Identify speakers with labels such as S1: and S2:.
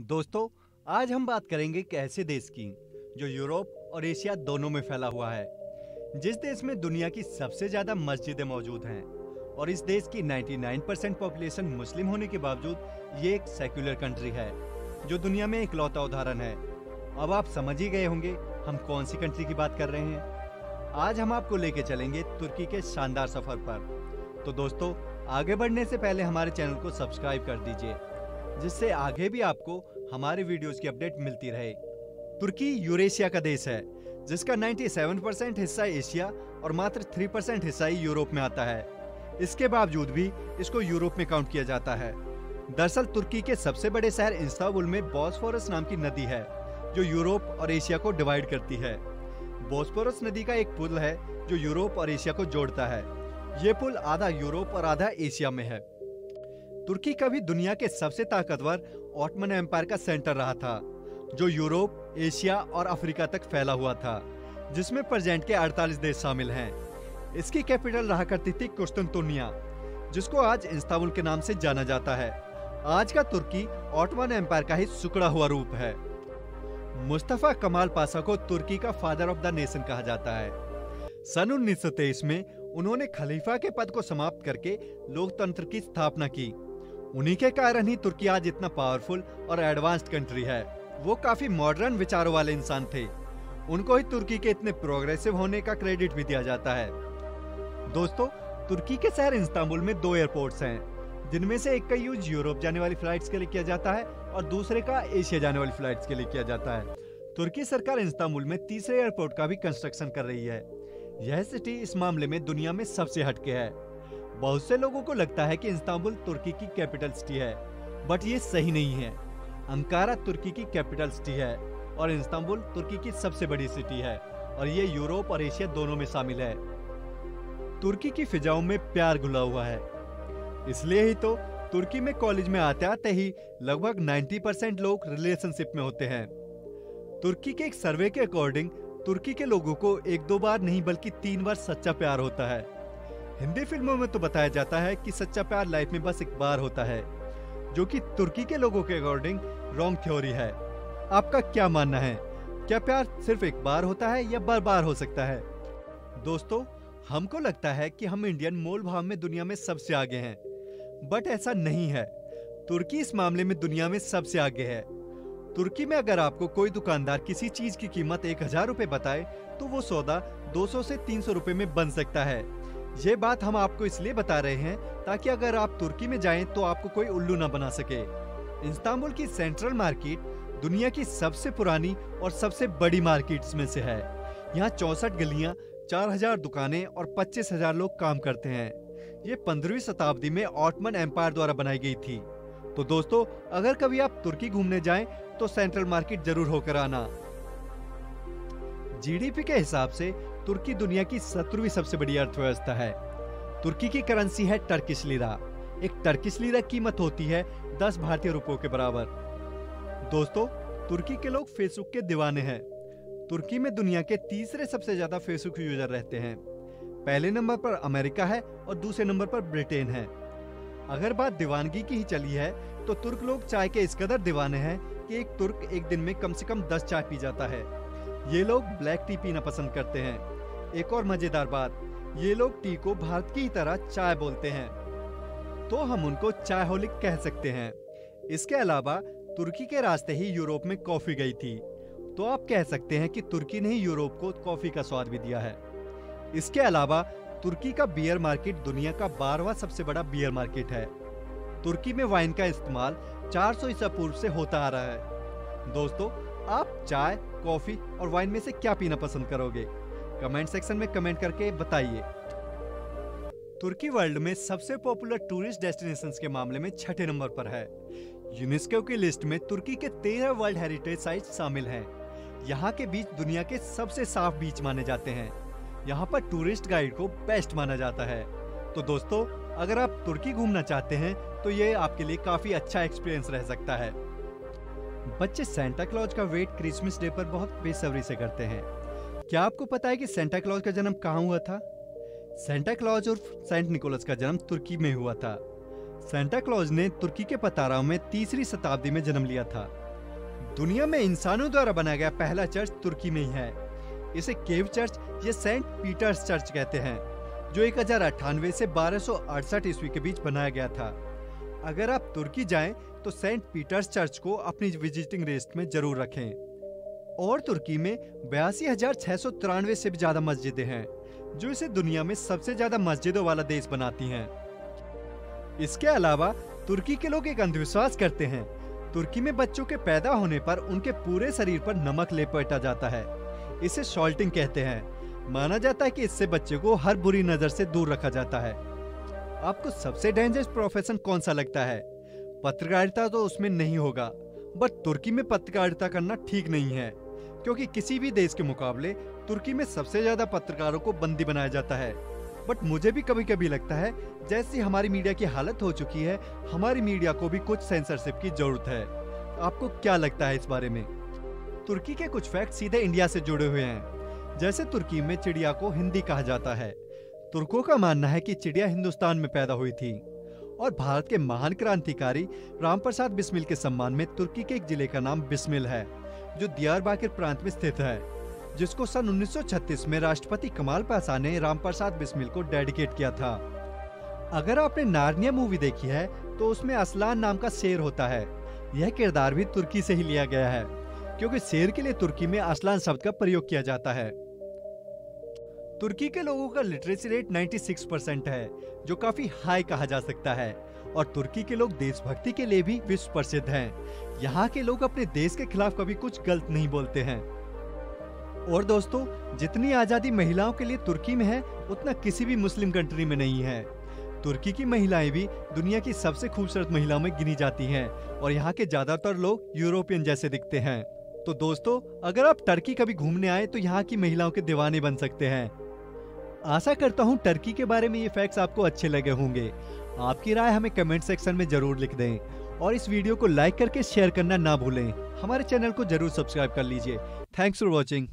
S1: दोस्तों, आज हम बात करेंगे एक ऐसे देश की जो यूरोप और एशिया दोनों में फैला हुआ है। जिस देश में दुनिया की सबसे ज्यादा मस्जिदें मौजूद हैं और इस देश की 99% पॉपुलेशन मुस्लिम होने के बावजूद ये एक सेक्युलर कंट्री है जो दुनिया में इकलौता उदाहरण है। अब आप समझ ही गए होंगे हम कौन सी कंट्री की बात कर रहे हैं। आज हम आपको लेके चलेंगे तुर्की के शानदार सफर पर। तो दोस्तों, आगे बढ़ने से पहले हमारे चैनल को सब्सक्राइब कर दीजिए जिससे आगे भी आपको हमारे वीडियोस की अपडेट मिलती रहे। तुर्की यूरेशिया का देश है जिसका 97% हिस्सा एशिया और मात्र 3% हिस्सा ही यूरोप में आता है। इसके बावजूद भी इसको यूरोप में काउंट किया जाता है। दरअसल तुर्की के सबसे बड़े शहर इस्तांबुल में बॉस्फोरस नाम की नदी है जो यूरोप और एशिया को डिवाइड करती है। बॉस्फोरस नदी का एक पुल है जो यूरोप और एशिया को जोड़ता है। ये पुल आधा यूरोप और आधा एशिया में है। तुर्की कभी दुनिया के सबसे ताकतवर ऑटमन एम्पायर का सेंटर रहा था जो यूरोप, एशिया और अफ्रीका तक फैला हुआ था, जिसमें प्रेजेंट के 48 देश शामिल हैं। इसकी कैपिटल रहा करती थी कुस्तुनतुनिया, जिसको आज इस्तांबुल के नाम से जाना जाता है। आज का तुर्की ऑटमन एम्पायर का ही सिकुड़ा हुआ रूप है। मुस्तफा कमाल पाशा को तुर्की का फादर ऑफ द नेशन कहा जाता है। सन 1923 में उन्होंने खलीफा के पद को समाप्त करके लोकतंत्र की स्थापना की। उन्हीं के कारण ही तुर्की आज इतना पावरफुल और एडवांस्ड कंट्री है। वो काफी मॉडर्न विचारों वाले इंसान थे। उनको ही तुर्की के इतने प्रोग्रेसिव होने का क्रेडिट भी दिया जाता है। दोस्तों, तुर्की के शहर इस्तांबुल में 2 एयरपोर्ट्स हैं, जिनमें से एक का यूज यूरोप जाने वाली फ्लाइट्स के लिए किया जाता है और दूसरे का एशिया जाने वाली फ्लाइट्स के लिए किया जाता है। तुर्की सरकार इस्तांबुल में तीसरे एयरपोर्ट का भी कंस्ट्रक्शन कर रही है। यह सिटी इस मामले में दुनिया में सबसे हटके है। बहुत से लोगों को लगता है कि इस्तांबुल तुर्की की कैपिटल सिटी है, बट ये सही नहीं है। अंकारा तुर्की की कैपिटल सिटी है और इस्तांबुल तुर्की की सबसे बड़ी सिटी है और ये यूरोप और एशिया दोनों में शामिल है। तुर्की की फिजाओं में प्यार घुला हुआ है, इसलिए ही तो तुर्की में कॉलेज में आते आते ही लगभग 90% लोग रिलेशनशिप में होते हैं। तुर्की के एक सर्वे के अकॉर्डिंग तुर्की के लोगों को 1-2 बार नहीं बल्कि 3 बार सच्चा प्यार होता है। हिंदी फिल्मों में तो बताया जाता है कि सच्चा प्यार लाइफ में बस एक बार होता है, जो कि तुर्की के लोगों के अकॉर्डिंग रॉन्ग थ्योरी है। आपका क्या मानना है? क्या प्यार सिर्फ एक बार होता है या बार बार हो सकता है? दोस्तों, हमको लगता है कि हम इंडियन मोल भाव में दुनिया में सबसे आगे हैं, बट ऐसा नहीं है। तुर्की इस मामले में दुनिया में सबसे आगे है। तुर्की में अगर आपको कोई दुकानदार किसी चीज की कीमत 1000 रुपए बताए तो वो सौदा 200 से 300 रुपए में बन सकता है। ये बात हम आपको इसलिए बता रहे हैं ताकि अगर आप तुर्की में जाएं तो आपको कोई उल्लू ना बना सके। इस्तांबुल की सेंट्रल मार्केट दुनिया की सबसे पुरानी और सबसे बड़ी मार्केट्स में से है। यहाँ 64 गलियां, 4000 दुकानें और 25,000 लोग काम करते हैं। ये 15वीं शताब्दी में ऑटमन एम्पायर द्वारा बनाई गई थी। तो दोस्तों, अगर कभी आप तुर्की घूमने जाएं तो सेंट्रल मार्केट जरूर होकर आना। जीडीपी के हिसाब से तुर्की दुनिया की 17वीं सबसे बड़ी अर्थव्यवस्था है। तुर्की की करेंसी है टर्किश लीरा। एक टर्किश लीरा कीमत होती है 10 भारतीय रुपयों के बराबर। दोस्तों, तुर्की के लोग फेसबुक के दीवाने हैं। तुर्की में दुनिया के तीसरे सबसे ज्यादा फेसबुक यूजर रहते हैं। पहले नंबर पर अमेरिका है और दूसरे नंबर पर ब्रिटेन है। अगर बात दीवानगी की ही चली है तो तुर्क लोग चाय के इस कदर दीवाने हैं कि एक तुर्क एक दिन में कम से कम 10 चाय पी जाता है। ये लोग ब्लैक टी पीना पसंद करते हैं। एक और मजेदार बात, ये लोग टी को भारत की तरह चाय बोलते हैं, तो हम उनको चाय होलिक कह सकते हैं। इसके अलावा तुर्की के रास्ते ही यूरोप में कॉफी गई थी, तो आप कह सकते हैं कि तुर्की ने ही यूरोप को कॉफी का स्वाद भी दिया है। इसके अलावा तुर्की का बियर मार्केट दुनिया का 12वां सबसे बड़ा बियर मार्केट है। तुर्की में वाइन का इस्तेमाल 400 ईसा पूर्व से होता आ रहा है। दोस्तों, आप चाय, कॉफी और वाइन में से क्या पीना पसंद करोगे? कमेंट सेक्शन में कमेंट करके बताइए। तुर्की वर्ल्ड में सबसे पॉपुलर टूरिस्ट डेस्टिनेशंस के मामले में 6ठे नंबर पर है। यूनेस्को की लिस्ट में तुर्की के 13 वर्ल्ड हेरिटेज साइट्स शामिल हैं। यहाँ के बीच दुनिया के सबसे साफ बीच माने जाते हैं। यहाँ पर टूरिस्ट गाइड को बेस्ट माना जाता है। तो दोस्तों, अगर आप तुर्की घूमना चाहते हैं तो ये आपके लिए काफी अच्छा एक्सपीरियंस रह सकता है। बच्चे सेंटा क्लॉज का वेट क्रिसमस डे पर बहुत बेसब्री से करते हैं। क्या आपको पता है कि सेंटा क्लॉज का जन्म कहाँ हुआ था? सेंटा क्लॉज और सेंट निकोलस का जन्म तुर्की में हुआ था। सेंटा क्लॉज ने तुर्की के पताराव में 3री शताब्दी में जन्म लिया था। दुनिया में इंसानों द्वारा बनाया गया पहला चर्च तुर्की में ही है। इसे केव चर्च या सेंट पीटर्स चर्च कहते हैं, जो 1098 से 1268 ईस्वी के बीच बनाया गया था। अगर आप तुर्की जाएं तो सेंट पीटर्स चर्च को अपनी विजिटिंग लिस्ट में जरूर रखें। और तुर्की में 82,693 से भी ज्यादा मस्जिदें हैं, जो इसे दुनिया में सबसे ज्यादा मस्जिदों वाला देश बनाती हैं। इसके अलावा तुर्की के लोग एक अंधविश्वास करते हैं। तुर्की में बच्चों के पैदा होने पर उनके पूरे शरीर पर नमक लेपटा जाता है। इसे सॉल्टिंग कहते हैं। माना जाता है कि इससे बच्चे को हर बुरी नजर से दूर रखा जाता है। आपको सबसे डेंजरस प्रोफेशन कौन सा लगता है? पत्रकारिता तो उसमें नहीं होगा, बट तुर्की में पत्रकारिता करना ठीक नहीं है, क्योंकि किसी भी देश के मुकाबले तुर्की में सबसे ज्यादा पत्रकारों को बंदी बनाया जाता है। बट मुझे भी कभी कभी लगता है जैसी हमारी मीडिया की हालत हो चुकी है, हमारी मीडिया को भी कुछ सेंसरशिप की जरूरत है। आपको क्या लगता है इस बारे में? तुर्की के कुछ फैक्ट सीधे इंडिया से जुड़े हुए हैं। जैसे तुर्की में चिड़िया को हिंदी कहा जाता है। तुर्कों का मानना है कि चिड़िया हिंदुस्तान में पैदा हुई थी। और भारत के महान क्रांतिकारी रामप्रसाद बिस्मिल के सम्मान में तुर्की के एक जिले का नाम बिस्मिल है, जो दियारबाकिर प्रांत में स्थित है, जिसको सन 1936 में राष्ट्रपति कमाल पाशा ने रामप्रसाद बिस्मिल को डेडिकेट किया था। अगर आपने नार्निया मूवी देखी है तो उसमें असलान नाम का शेर होता है। यह किरदार भी तुर्की से ही लिया गया है, क्योंकि शेर के लिए तुर्की में असलान शब्द का प्रयोग किया जाता है। तुर्की के लोगों का लिटरेसी रेट 96% है, जो काफी हाई कहा जा सकता है। और तुर्की के लोग देशभक्ति के लिए भी विश्व प्रसिद्ध हैं। यहाँ के लोग अपने देश के खिलाफ कभी कुछ गलत नहीं बोलते हैं। और दोस्तों, जितनी आजादी महिलाओं के लिए तुर्की में है, उतना किसी भी मुस्लिम कंट्री में नहीं है। तुर्की की महिलाएं भी दुनिया की सबसे खूबसूरत महिलाओं में गिनी जाती हैं, और यहाँ के ज्यादातर लोग यूरोपियन जैसे दिखते हैं। तो दोस्तों, अगर आप टर्की कभी घूमने आए तो यहाँ की महिलाओं के दीवाने बन सकते हैं। आशा करता हूँ टर्की के बारे में ये फैक्ट्स आपको अच्छे लगे होंगे। आपकी राय हमें कमेंट सेक्शन में जरूर लिख दें, और इस वीडियो को लाइक करके शेयर करना ना भूलें। हमारे चैनल को जरूर सब्सक्राइब कर लीजिए। Thanks for watching.